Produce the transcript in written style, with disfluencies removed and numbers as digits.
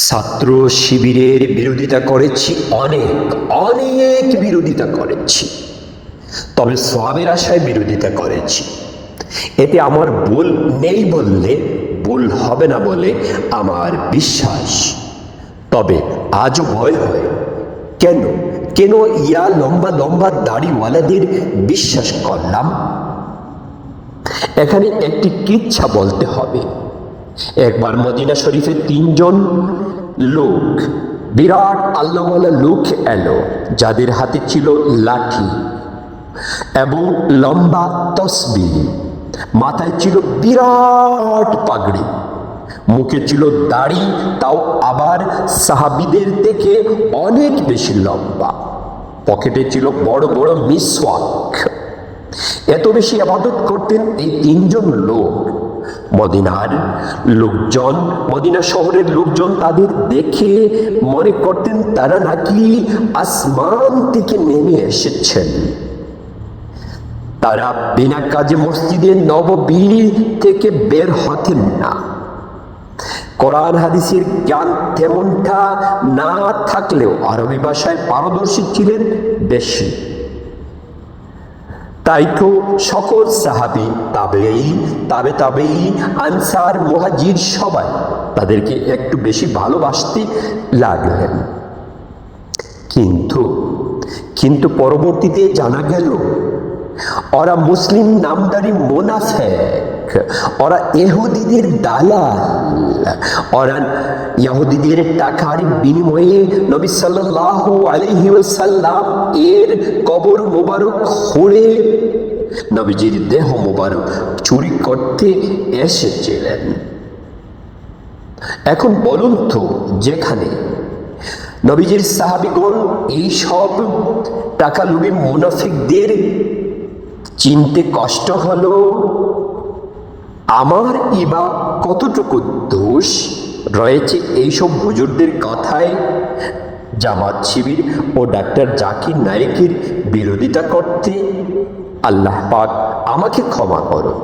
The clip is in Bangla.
ছাত্র শিবিরের বিরোধিতা করেছি, অনেক অনেক বিরোধিতা করেছি, তবে সওয়াবের আশায় বিরোধিতা করেছি। এতে আমার ভুল নেই বললে ভুল হবে না বলে আমার বিশ্বাস। তবে আজও ভয় হয়। কেন কেন ইয়া লম্বা লম্বা দাড়িওয়ালাদের বিশ্বাস করলাম? এখানে একটি কিচ্ছা বলতে হবে। একবার মদিনা শরীফে তিনজন লোক, বিরাট আল্লাহওয়ালা লোক এলো, যাদের হাতে ছিল লাঠি এবং লম্বা তসবিহ, মাথায় ছিল বিরাট পাগড়ি, মুখে ছিল দাড়ি, তাও আবার সাহাবীদের থেকে অনেক বেশি লম্বা, পকেটে ছিল বড় বড় মিসওয়াক। এত বেশি ইবাদত করতেন এই তিনজন লোক। মদিনার লোকজন, মদিনা শহরের লোকজন তাদের দেখে মনে করতেন তারা নাকি আসমান থেকে নেমে এসেছেন। তারা বিনা কাজে মসজিদে নববী থেকে বের হতেন না। কোরআন হাদিসের জ্ঞান তেমনটা না থাকলেও আরবি ভাষায় পারদর্শী ছিলেন বেশি। তাই তো সকল সাহাবী, তাবেঈ, আনসার, মুহাজির সবাই তাদেরকে একটু বেশি ভালোবাসতে লাগলেন। কিন্তু পরবর্তীতে জানা গেল ওরা মুসলিম নামধারী মুনাফিক, ওরা ইহুদিদের দালাল, ওরা ইহুদিদের টাকার বিনিময়ে নবী সাল্লাল্লাহু আলাইহি ওয়াসাল্লাম এর কবর মোবারক খুঁড়ে নবীজির দেহ মোবারক চুরি করতে এসেছিলেন। এখন বলুন তো, যেখানে নবীজির সাহাবীগণ এই সব টাকা লোভী মুনাফিকদের চিনতে কষ্ট হলো, আমার ইবা কতটুকু দোষ রয়েছে এইসব হুজুরদের কথায় জামাত শিবির ও ডাক্তার জাকির নায়েকের বিরোধিতা করতে? আল্লাহ পাক আমাকে ক্ষমা করুন।